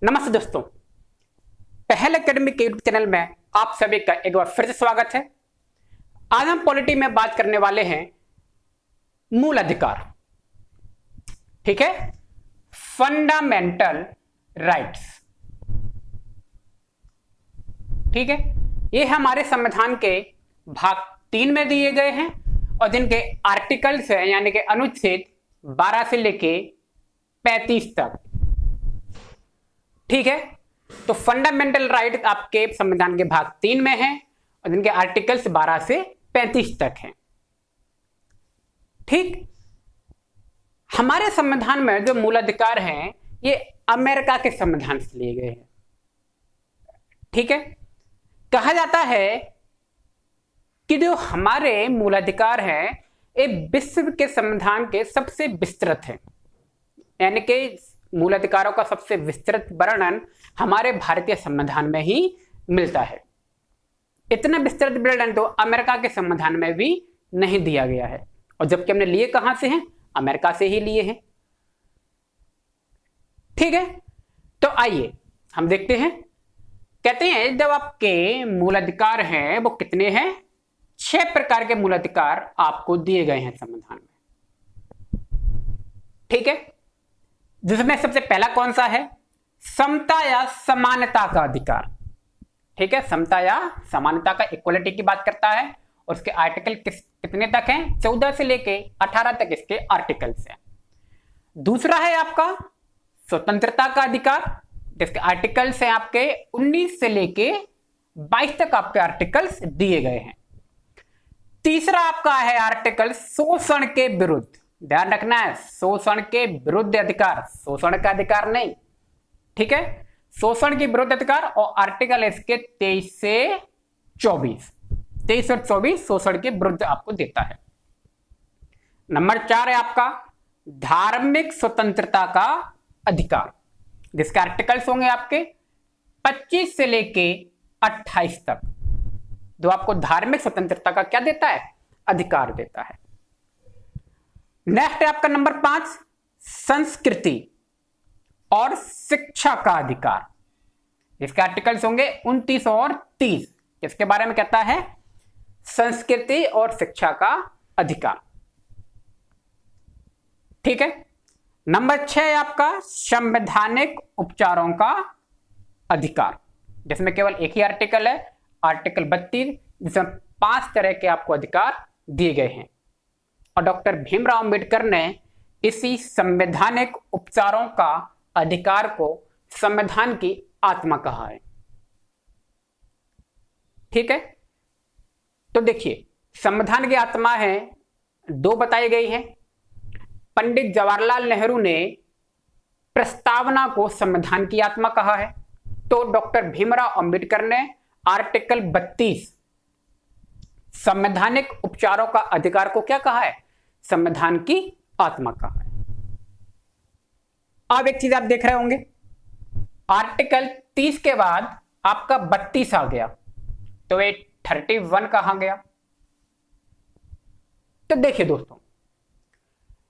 नमस्ते दोस्तों, पहल एकेडमिक यूट्यूब चैनल में आप सभी का एक बार फिर से स्वागत है। आज हम पॉलिटी में बात करने वाले हैं मूल अधिकार। ठीक है, फंडामेंटल राइट्स। ठीक है, ये हमारे संविधान के भाग 3 में दिए गए हैं और जिनके आर्टिकल्स हैं यानी कि अनुच्छेद 12 से लेके 35 तक। ठीक है, तो फंडामेंटल राइट आपके संविधान के भाग 3 में है और जिनके आर्टिकल्स 12 से 35 तक हैं। ठीक, हमारे संविधान में जो मूल अधिकार हैं ये अमेरिका के संविधान से लिए गए हैं। ठीक है, कहा जाता है कि जो हमारे मूल अधिकार हैं ये विश्व के संविधान के सबसे विस्तृत हैं, यानी कि मूल अधिकारों का सबसे विस्तृत वर्णन हमारे भारतीय संविधान में ही मिलता है। इतना विस्तृत वर्णन तो अमेरिका के संविधान में भी नहीं दिया गया है, और जबकि हमने लिए कहां से हैं? अमेरिका से ही लिए हैं। ठीक है, तो आइए हम देखते हैं। कहते हैं जब आपके मूल अधिकार हैं वो कितने हैं? 6 प्रकार के मूल अधिकार आपको दिए गए हैं संविधान में। ठीक है, जिसमें सबसे पहला कौन सा है? समता या समानता का अधिकार। ठीक है, समता या समानता का, इक्वलिटी की बात करता है और उसके आर्टिकल कितने तक हैं? 14 से लेके 18 तक इसके आर्टिकल्स हैं। दूसरा है आपका स्वतंत्रता का अधिकार, जिसके आर्टिकल्स हैं आपके 19 से लेके 22 तक आपके आर्टिकल्स दिए गए हैं। तीसरा आपका है आर्टिकल शोषण के विरुद्ध। ध्यान रखना है, शोषण के विरुद्ध अधिकार, शोषण का अधिकार नहीं। ठीक है, शोषण के विरुद्ध अधिकार, और आर्टिकल इसके 23 से 24, 23 और 24 शोषण के विरुद्ध आपको देता है। नंबर 4 है आपका धार्मिक स्वतंत्रता का अधिकार, जिसके आर्टिकल्स होंगे आपके 25 से लेके 28 तक, जो आपको धार्मिक स्वतंत्रता का क्या देता है? अधिकार देता है। नेक्स्ट है आपका नंबर 5 संस्कृति और शिक्षा का अधिकार, इसके आर्टिकल्स होंगे 29 और 30। इसके बारे में कहता है संस्कृति और शिक्षा का अधिकार। ठीक है, नंबर 6 है आपका संवैधानिक उपचारों का अधिकार, जिसमें केवल एक ही आर्टिकल है, आर्टिकल 32, जिसमें 5 तरह के आपको अधिकार दिए गए हैं। और डॉक्टर भीमराव अंबेडकर ने इसी संवैधानिक उपचारों का अधिकार को संविधान की आत्मा कहा है। ठीक है, तो देखिए संविधान की आत्मा है 2 बताई गई है। पंडित जवाहरलाल नेहरू ने प्रस्तावना को संविधान की आत्मा कहा है, तो डॉक्टर भीमराव अंबेडकर ने आर्टिकल 32 संवैधानिक उपचारों का अधिकार को क्या कहा है? संविधान की आत्मा कहा है। अब एक चीज आप देख रहे होंगे, आर्टिकल 30 के बाद आपका 32 आ गया, तो ये 31 कहां गया? तो देखिए दोस्तों,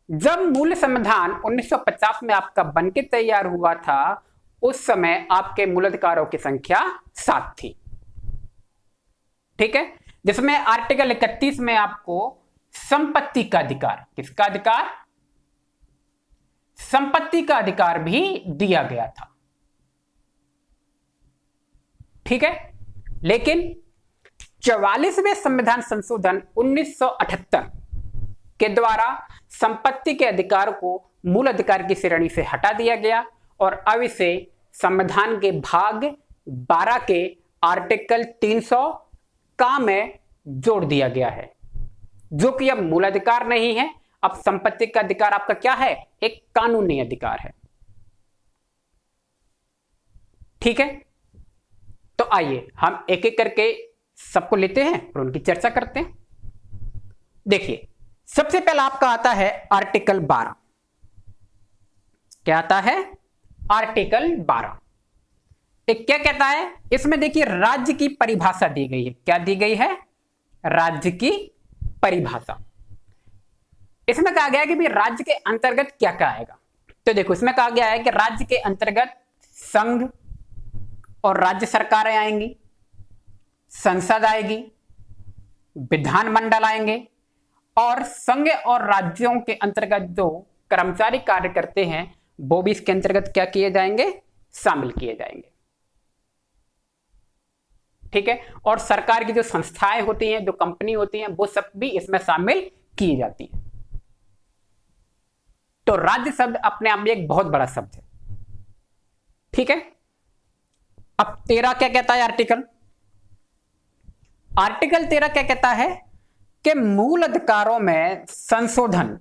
जब मूल संविधान 1950 में आपका बनके तैयार हुआ था, उस समय आपके मूल अधिकारों की संख्या 7 थी। ठीक है, जिसमें आर्टिकल 31 में आपको संपत्ति का अधिकार, किसका अधिकार? संपत्ति का अधिकार भी दिया गया था। ठीक है, लेकिन 44वें संविधान संशोधन 1978 के द्वारा संपत्ति के अधिकार को मूल अधिकार की श्रेणी से हटा दिया गया और अब इसे संविधान के भाग 12 के आर्टिकल 300 का में जोड़ दिया गया है, जो कि अब मूल अधिकार नहीं है। अब संपत्ति का अधिकार आपका क्या है? एक कानूनी अधिकार है। ठीक है, तो आइए हम एक एक करके सबको लेते हैं और उनकी चर्चा करते हैं। देखिए, सबसे पहला आपका आता है आर्टिकल 12। क्या आता है? आर्टिकल 12 एक क्या कहता है? इसमें देखिए राज्य की परिभाषा दी गई है। क्या दी गई है? राज्य की परिभाषा। इसमें कहा गया है कि भी राज्य के अंतर्गत क्या क्या आएगा। तो देखो, इसमें कहा गया है कि राज्य के अंतर्गत संघ और राज्य सरकारें आएंगी, संसद आएगी, विधानमंडल आएंगे और संघ और राज्यों के अंतर्गत जो कर्मचारी कार्य करते हैं वो भी इसके अंतर्गत क्या किए जाएंगे, शामिल किए जाएंगे। ठीक है, और सरकार की जो संस्थाएं होती हैं, जो कंपनी होती हैं, वो सब भी इसमें शामिल की जाती है। तो राज्य शब्द अपने आप में एक बहुत बड़ा शब्द है। ठीक है, अब 13 क्या कहता है आर्टिकल? आर्टिकल 13 क्या कहता है कि मूल अधिकारों में संशोधन,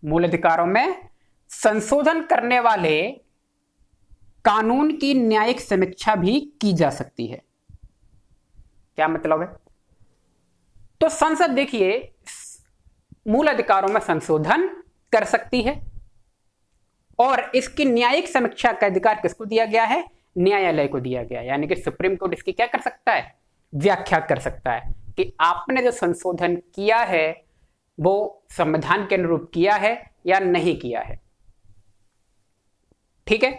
मूल अधिकारों में संशोधन करने वाले कानून की न्यायिक समीक्षा भी की जा सकती है। क्या मतलब है? तो संसद देखिए मूल अधिकारों में संशोधन कर सकती है और इसकी न्यायिक समीक्षा का अधिकार किसको दिया गया है? न्यायालय को दिया गया है। यानी कि सुप्रीम कोर्ट इसकी क्या कर सकता है? व्याख्या कर सकता है कि आपने जो संशोधन किया है वो संविधान के अनुरूप किया है या नहीं किया है। ठीक है,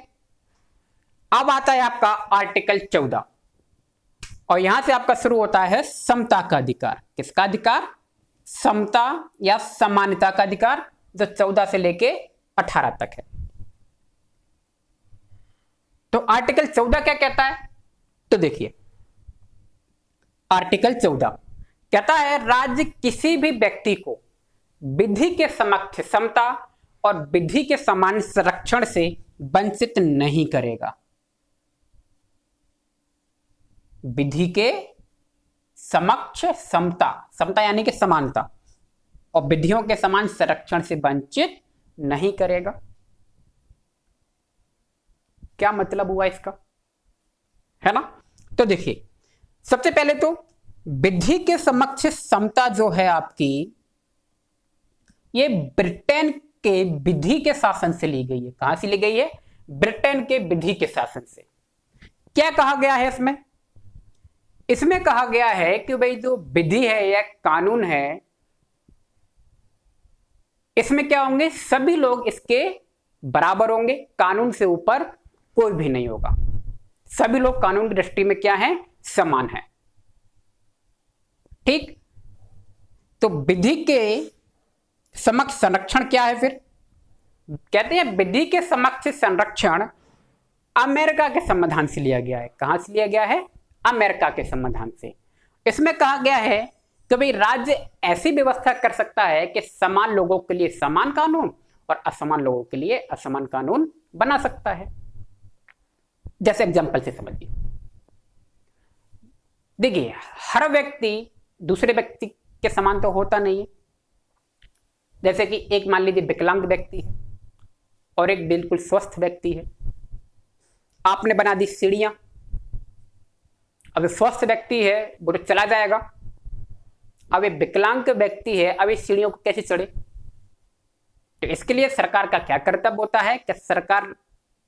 अब आता है आपका आर्टिकल 14 और यहां से आपका शुरू होता है समता का अधिकार। किसका अधिकार? समता या समानता का अधिकार, जो 14 से लेके 18 तक है। तो आर्टिकल 14 क्या कहता है? तो देखिए आर्टिकल 14 कहता है राज्य किसी भी व्यक्ति को विधि के समक्ष समता और विधि के समान संरक्षण से वंचित नहीं करेगा। विधि के समक्ष समता, समता यानी कि समानता, और विधियों के समान संरक्षण से वंचित नहीं करेगा। क्या मतलब हुआ इसका? है ना? तो देखिए सबसे पहले तो विधि के समक्ष समता जो है आपकी, ये ब्रिटेन के विधि के शासन से ली गई है। कहां से ली गई है? ब्रिटेन के विधि के शासन से। क्या कहा गया है इसमें? इसमें कहा गया है कि भाई जो विधि है या कानून है, इसमें क्या होंगे? सभी लोग इसके बराबर होंगे, कानून से ऊपर कोई भी नहीं होगा। सभी लोग कानून की दृष्टि में क्या है? समान है। ठीक, तो विधि के समक्ष संरक्षण क्या है? फिर कहते हैं विधि के समक्ष संरक्षण अमेरिका के संविधान से लिया गया है। कहां से लिया गया है? अमेरिका के संविधान से। इसमें कहा गया है कि भाई राज्य ऐसी व्यवस्था कर सकता है कि समान लोगों के लिए समान कानून और असमान लोगों के लिए असमान कानून बना सकता है। जैसे एग्जांपल से समझिए, देखिए हर व्यक्ति दूसरे व्यक्ति के समान तो होता नहीं है। जैसे कि एक मान लीजिए विकलांग व्यक्ति है और एक बिल्कुल स्वस्थ व्यक्ति है। आपने बना दी सीढ़ियां, अब स्वस्थ व्यक्ति है वो तो चला जाएगा, अब एक विकलांग व्यक्ति है, अब इस सीढ़ियों को कैसे चढ़े? तो इसके लिए सरकार का क्या कर्तव्य होता है कि सरकार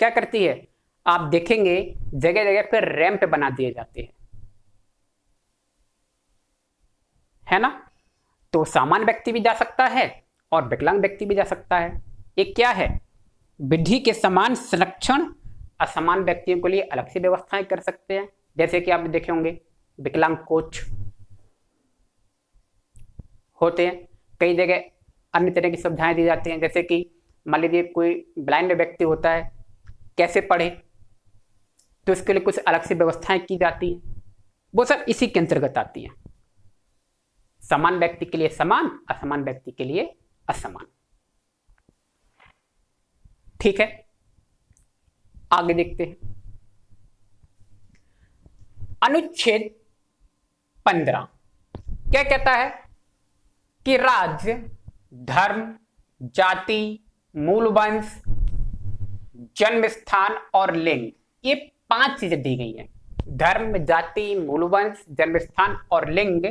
क्या करती है? आप देखेंगे जगह जगह पर रैंप बना दिए जाते हैं, है ना? तो सामान्य व्यक्ति भी जा सकता है और विकलांग व्यक्ति भी जा सकता है। एक क्या है? विधि के समान संरक्षण असमान व्यक्तियों के लिए अलग से व्यवस्थाएं कर सकते हैं। जैसे कि आप देखे होंगे विकलांग कोच होते हैं, कई जगह अन्य तरह की सुविधाएं दी जाती हैं। जैसे कि मान लीजिए कोई ब्लाइंड व्यक्ति होता है, कैसे पढ़े, तो इसके लिए कुछ अलग से व्यवस्थाएं की जाती हैं। वो सब इसी के अंतर्गत आती हैं। समान व्यक्ति के लिए समान, असमान व्यक्ति के लिए असमान। ठीक है, आगे देखते हैं। अनुच्छेद 15 क्या कहता है कि राज्य, धर्म, जाति, मूल वंश, जन्म स्थान और लिंग, ये 5 चीजें दी गई हैं। धर्म, जाति, मूल वंश, जन्म स्थान और लिंग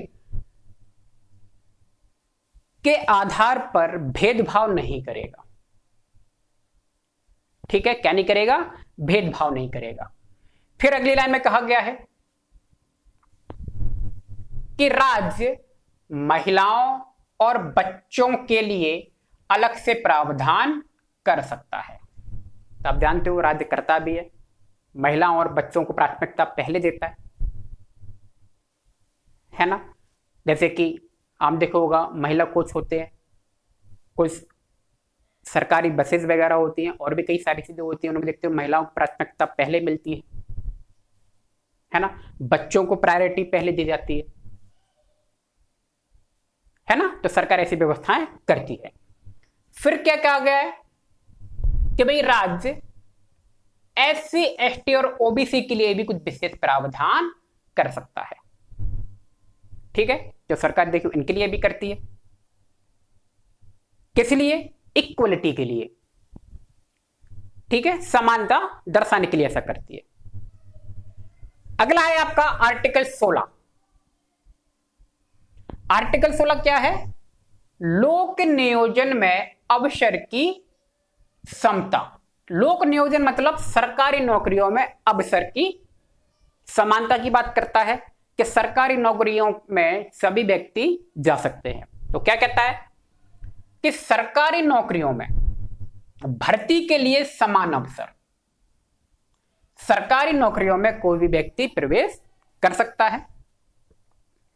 के आधार पर भेदभाव नहीं करेगा। ठीक है, क्या नहीं करेगा? भेदभाव नहीं करेगा। फिर अगली लाइन में कहा गया है कि राज्य महिलाओं और बच्चों के लिए अलग से प्रावधान कर सकता है। तो आप जानते हो राज्य करता भी है, महिलाओं और बच्चों को प्राथमिकता पहले देता है ना। जैसे कि आप देखो होगा महिला कोच होते हैं, कुछ सरकारी बसेस वगैरह होती हैं, और भी कई सारी चीजें होती हैं, उनमें देखते हो महिलाओं को प्राथमिकता पहले मिलती है ना। बच्चों को प्रायोरिटी पहले दी जाती है ना। तो सरकार ऐसी व्यवस्थाएं करती है। फिर क्या कहा गया है कि भाई राज्य SC ST और OBC के लिए भी कुछ विशेष प्रावधान कर सकता है। ठीक है, जो सरकार देखिए इनके लिए भी करती है। किस लिए? इक्वलिटी के लिए। ठीक है, समानता दर्शाने के लिए ऐसा करती है। अगला है आपका आर्टिकल 16। आर्टिकल 16 क्या है? लोक नियोजन में अवसर की समता। लोक नियोजन मतलब सरकारी नौकरियों में अवसर की समानता की बात करता है कि सरकारी नौकरियों में सभी व्यक्ति जा सकते हैं। तो क्या कहता है कि सरकारी नौकरियों में भर्ती के लिए समान अवसर, सरकारी नौकरियों में कोई भी व्यक्ति प्रवेश कर सकता है।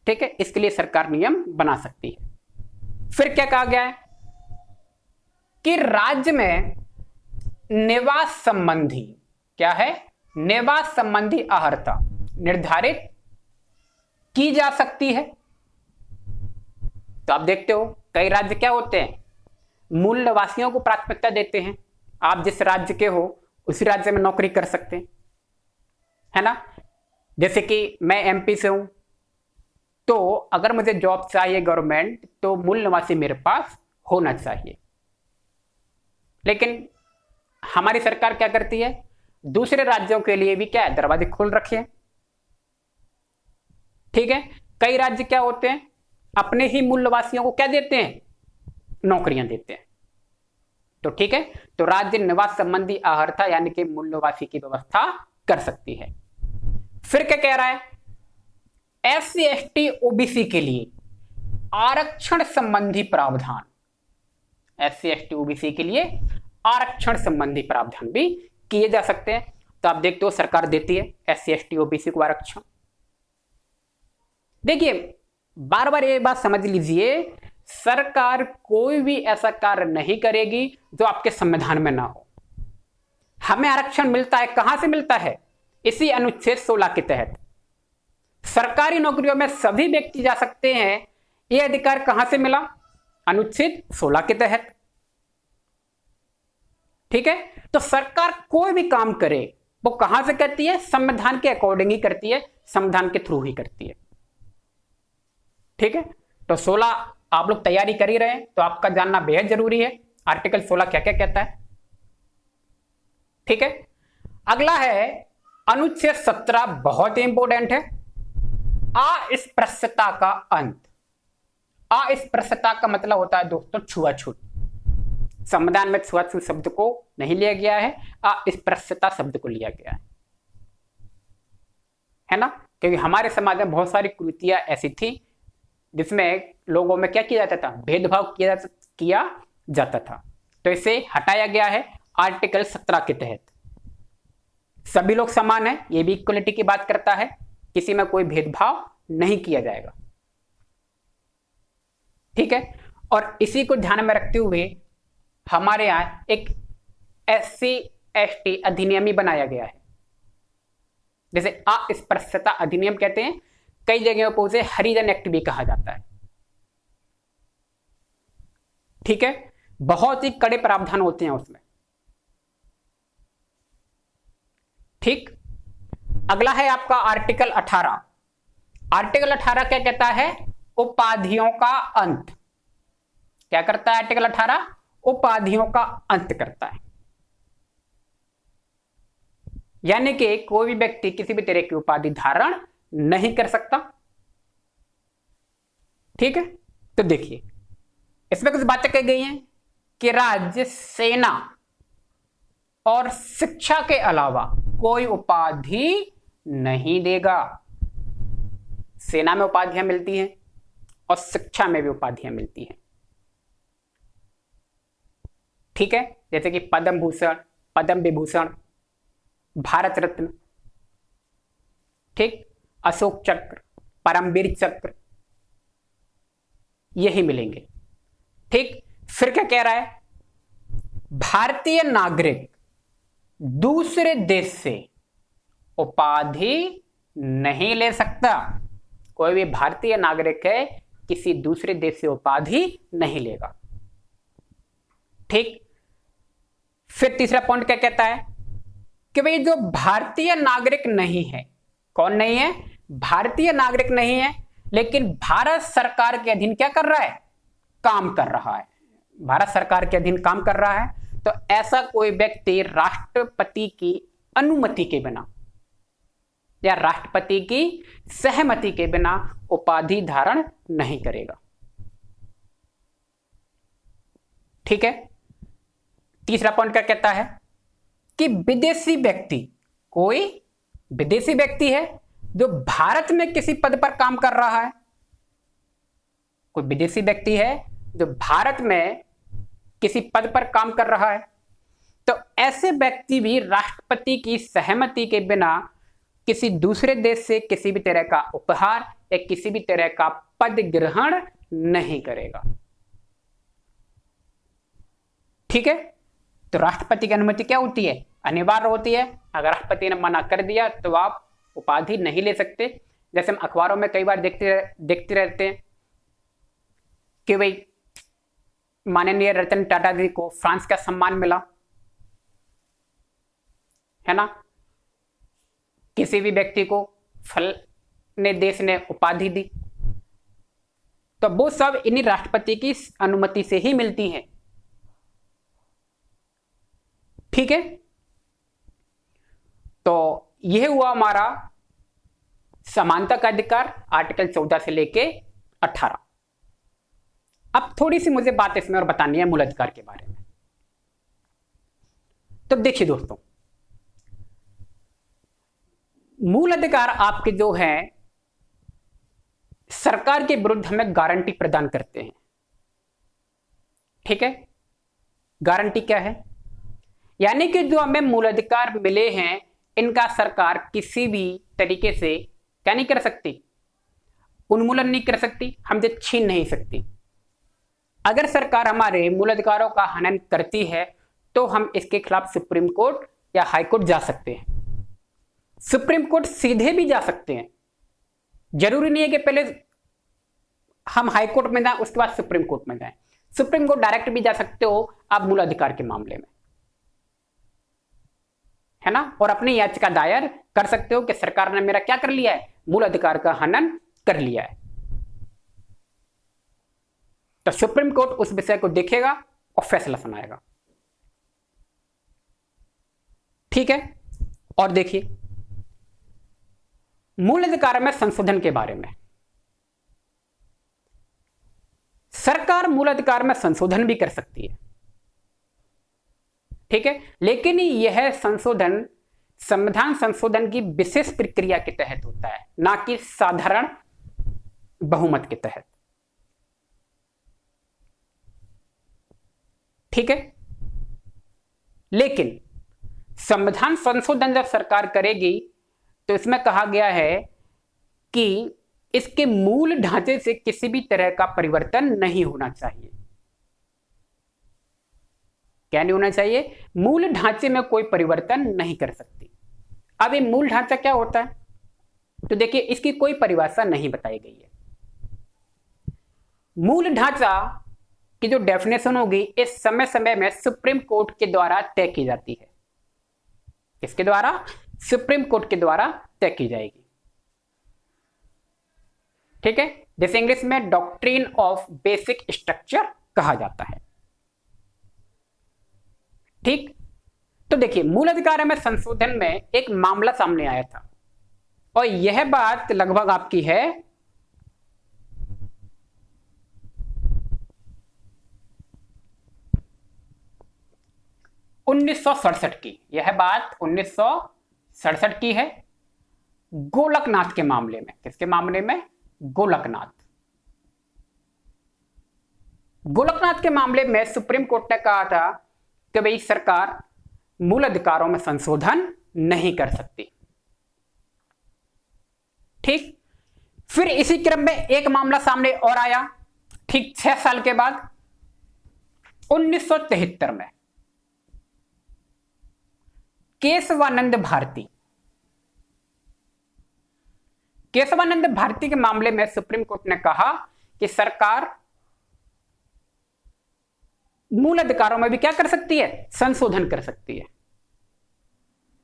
ठीक है, इसके लिए सरकार नियम बना सकती है। फिर क्या कहा गया है कि राज्य में निवास संबंधी, क्या है, निवास संबंधी अर्हता निर्धारित की जा सकती है। तो आप देखते हो कई राज्य क्या होते हैं, मूल निवासियों को प्राथमिकता देते हैं। आप जिस राज्य के हो उसी राज्य में नौकरी कर सकते हैं, है ना। जैसे कि मैं MP से हूं, तो अगर मुझे जॉब चाहिए गवर्नमेंट, तो मूल निवासी मेरे पास होना चाहिए। लेकिन हमारी सरकार क्या करती है, दूसरे राज्यों के लिए भी क्या है, दरवाजे खोल रखे हैं। ठीक है, कई राज्य क्या होते हैं, अपने ही मूल निवासियों को क्या देते हैं, नौकरियां देते हैं। तो ठीक है, तो राज्य निवास संबंधी अर्हता यानी कि मूल निवासी की व्यवस्था कर सकती है। फिर क्या कह रहा है, SC ST OBC के लिए आरक्षण संबंधी प्रावधान, SC ST OBC के लिए आरक्षण संबंधी प्रावधान भी किए जा सकते हैं। तो आप देखते हो सरकार देती है SC ST OBC को आरक्षण। देखिए बार बार ये बात समझ लीजिए, सरकार कोई भी ऐसा कार्य नहीं करेगी जो आपके संविधान में ना हो। हमें आरक्षण मिलता है, कहां से मिलता है, इसी अनुच्छेद 16 के तहत। सरकारी नौकरियों में सभी व्यक्ति जा सकते हैं, यह अधिकार कहां से मिला, अनुच्छेद 16 के तहत। ठीक है, तो सरकार कोई भी काम करे वो कहां से करती है, संविधान के अकॉर्डिंग ही करती है, संविधान के थ्रू ही करती है। ठीक है, तो 16 आप लोग तैयारी कर ही रहे हैं, तो आपका जानना बेहद जरूरी है आर्टिकल 16 क्या क्या कहता है। ठीक है, अगला है अनुच्छेद 17, बहुत ही इंपॉर्टेंट है, अस्पृश्यता का अंत। अस्पृश्यता का मतलब होता है दोस्तों छुआछूत। संविधान में छुआछूत शब्द को नहीं लिया गया है, अस्पृश्यता शब्द को लिया गया है ना। क्योंकि हमारे समाज में बहुत सारी कुरीतियां ऐसी थी जिसमें लोगों में क्या किया जाता था, भेदभाव किया जाता था। तो इसे हटाया गया है आर्टिकल 17 के तहत। सभी लोग समान हैं, ये भी इक्वलिटी की बात करता है, किसी में कोई भेदभाव नहीं किया जाएगा। ठीक है, और इसी को ध्यान में रखते हुए हमारे यहां एक SC ST अधिनियम ही बनाया गया है, जैसे अस्पृश्यता अधिनियम कहते हैं, कई जगहों पर उसे हरिजन एक्ट भी कहा जाता है। ठीक है, बहुत ही कड़े प्रावधान होते हैं उसमें। ठीक, अगला है आपका आर्टिकल 18। आर्टिकल 18 क्या कहता है, उपाधियों का अंत। क्या करता है आर्टिकल 18, उपाधियों का अंत करता है। यानी कि कोई भी व्यक्ति किसी भी तरह की उपाधि धारण नहीं कर सकता। ठीक है, तो देखिए इसमें कुछ बातें कही गई हैं कि राज्य सेना और शिक्षा के अलावा कोई उपाधि नहीं देगा। सेना में उपाधियां मिलती हैं और शिक्षा में भी उपाधियां मिलती हैं। ठीक है, जैसे कि पद्म भूषण, पद्म विभूषण, भारत रत्न, ठीक, अशोक चक्र, परमवीर चक्र, यही मिलेंगे। ठीक, फिर क्या कह रहा है, भारतीय नागरिक दूसरे देश से उपाधि नहीं ले सकता। कोई भी भारतीय नागरिक है किसी दूसरे देश से उपाधि नहीं लेगा। ठीक, फिर तीसरा पॉइंट क्या कहता है कि भाई जो भारतीय नागरिक नहीं है, कौन नहीं है, भारतीय नागरिक नहीं है, लेकिन भारत सरकार के अधीन क्या कर रहा है, काम कर रहा है, भारत सरकार के अधीन काम कर रहा है, तो ऐसा कोई व्यक्ति राष्ट्रपति की अनुमति के बिना या राष्ट्रपति की सहमति के बिना उपाधि धारण नहीं करेगा। ठीक है, तीसरा पॉइंट क्या कहता है कि विदेशी व्यक्ति, कोई विदेशी व्यक्ति है जो भारत में किसी पद पर काम कर रहा है, कोई विदेशी व्यक्ति है जो भारत में किसी पद पर काम कर रहा है, तो ऐसे व्यक्ति भी राष्ट्रपति की सहमति के बिना किसी दूसरे देश से किसी भी तरह का उपहार या किसी भी तरह का पद ग्रहण नहीं करेगा। ठीक है, तो राष्ट्रपति की अनुमति क्या होती है, अनिवार्य होती है। अगर राष्ट्रपति ने मना कर दिया तो आप उपाधि नहीं ले सकते। जैसे हम अखबारों में कई बार देखते रहते हैं कि भाई माननीय रतन टाटा जी को फ्रांस का सम्मान मिला, है ना, किसी भी व्यक्ति को फलाने देश ने उपाधि दी, तो वो सब इन्हीं राष्ट्रपति की अनुमति से ही मिलती है। ठीक है, तो यह हुआ हमारा समानता का अधिकार, आर्टिकल 14 से लेके 18। अब थोड़ी सी मुझे बात इसमें और बतानी है मूल अधिकार के बारे में। तो देखिए दोस्तों, मूल अधिकार आपके जो है सरकार के विरुद्ध हमें गारंटी प्रदान करते हैं। ठीक है, गारंटी क्या है, यानी कि जो हमें मूल अधिकार मिले हैं इनका सरकार किसी भी तरीके से क्या नहीं कर सकती, उन्मूलन नहीं कर सकती, हमसे छीन नहीं सकती। अगर सरकार हमारे मूल अधिकारों का हनन करती है तो हम इसके खिलाफ सुप्रीम कोर्ट या हाई कोर्ट जा सकते हैं। सुप्रीम कोर्ट सीधे भी जा सकते हैं, जरूरी नहीं है कि पहले हम हाई कोर्ट में जाएं उसके बाद सुप्रीम कोर्ट में जाएं। सुप्रीम कोर्ट डायरेक्ट भी जा सकते हो आप मूल अधिकार के मामले में, है ना, और अपनी याचिका दायर कर सकते हो कि सरकार ने मेरा क्या कर लिया है, मूल अधिकार का हनन कर लिया है। तो सुप्रीम कोर्ट उस विषय को देखेगा और फैसला सुनाएगा। ठीक है, और देखिए मूल अधिकार में संशोधन के बारे में, सरकार मूल अधिकार में संशोधन भी कर सकती है। ठीक है, लेकिन यह संशोधन संविधान संशोधन की विशेष प्रक्रिया के तहत होता है, ना कि साधारण बहुमत के तहत। ठीक है, लेकिन संविधान संशोधन जब सरकार करेगी तो इसमें कहा गया है कि इसके मूल ढांचे से किसी भी तरह का परिवर्तन नहीं होना चाहिए। क्या नहीं होना चाहिए, मूल ढांचे में कोई परिवर्तन नहीं कर सकती। अब ये मूल ढांचा क्या होता है, तो देखिए इसकी कोई परिभाषा नहीं बताई गई है। मूल ढांचा की जो डेफिनेशन होगी इस समय समय में सुप्रीम कोर्ट के द्वारा तय की जाती है। किसके द्वारा, सुप्रीम कोर्ट के द्वारा तय की जाएगी। ठीक है, जैसे इंग्लिश में डॉक्ट्रिन ऑफ बेसिक स्ट्रक्चर कहा जाता है। ठीक, तो देखिए मूल अधिकार में संशोधन में एक मामला सामने आया था और यह बात लगभग आपकी है 1967 की। यह बात 1967 की है, गोलकनाथ के मामले में। किसके मामले में, गोलकनाथ। गोलकनाथ के मामले में सुप्रीम कोर्ट ने कहा था कि भाई सरकार मूल अधिकारों में संशोधन नहीं कर सकती। ठीक। फिर इसी क्रम में एक मामला सामने और आया, ठीक 6 साल के बाद 1973 में केशवानंद भारती के मामले में सुप्रीम कोर्ट ने कहा कि सरकार मूल अधिकारों में भी क्या कर सकती है, संशोधन कर सकती है।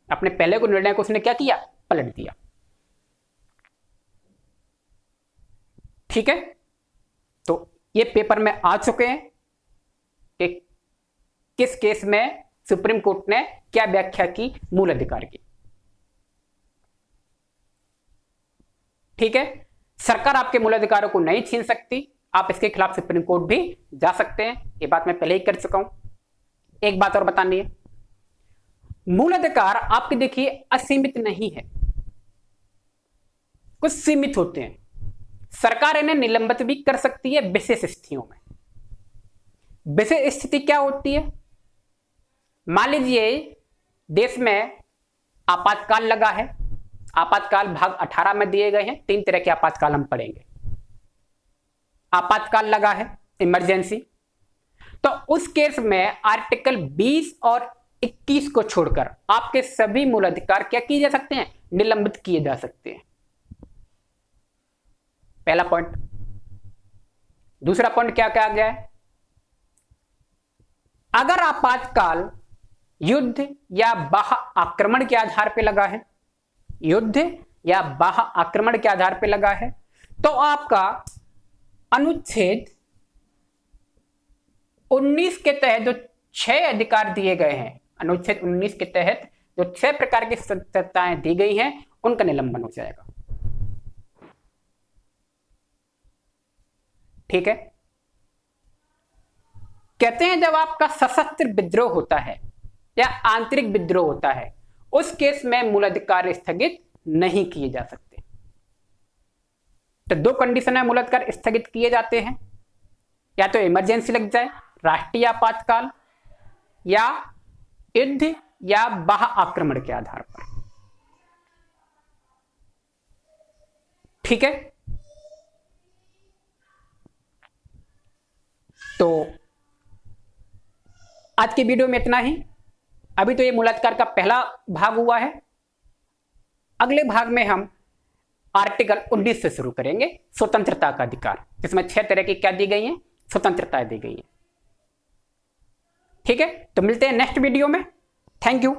अपने पहले को निर्णय को उसने क्या किया, पलट दिया। ठीक है, तो ये पेपर में आ चुके हैं कि किस केस में सुप्रीम कोर्ट ने क्या व्याख्या की मूल अधिकार की। ठीक है, सरकार आपके मूल अधिकारों को नहीं छीन सकती, आप इसके खिलाफ सुप्रीम कोर्ट भी जा सकते हैं, ये बात मैं पहले ही कर चुका हूं। एक बात और बतानी है, मूल अधिकार आपके देखिए असीमित नहीं है, कुछ सीमित होते हैं। सरकार इन्हें निलंबित भी कर सकती है विशेष स्थितियों में। विशेष स्थिति क्या होती है, मान लीजिए देश में आपातकाल लगा है, आपातकाल भाग 18 में दिए गए हैं, 3 तरह के आपातकाल हम पढ़ेंगे। आपातकाल लगा है, इमरजेंसी, तो उस केस में आर्टिकल 20 और 21 को छोड़कर आपके सभी मूल अधिकार क्या किए जा सकते हैं, निलंबित किए जा सकते हैं। पहला पॉइंट। दूसरा पॉइंट क्या कहा गया है, अगर आपातकाल युद्ध या बाह्य आक्रमण के आधार पर लगा है, युद्ध या बाह्य आक्रमण के आधार पर लगा है, तो आपका अनुच्छेद 19 के तहत जो 6 अधिकार दिए गए हैं, अनुच्छेद 19 के तहत जो 6 प्रकार की स्वतंत्रताएं दी गई हैं, उनका निलंबन हो जाएगा। ठीक है, कहते हैं जब आपका सशस्त्र विद्रोह होता है या आंतरिक विद्रोह होता है, उस केस में मूल अधिकार स्थगित नहीं किए जा सकते। तो 2 कंडीशन है मूल अधिकार स्थगित किए जाते हैं, या तो इमरजेंसी लग जाए, राष्ट्रीय आपातकाल, या युद्ध या बाह्य आक्रमण के आधार पर। ठीक है, तो आज की वीडियो में इतना ही। अभी तो ये मूल अधिकार का पहला भाग हुआ है, अगले भाग में हम आर्टिकल 19 से शुरू करेंगे, स्वतंत्रता का अधिकार, जिसमें 6 तरह की क्या दी गई हैं, स्वतंत्रताएं दी गई हैं। ठीक है, तो मिलते हैं नेक्स्ट वीडियो में। Thank you.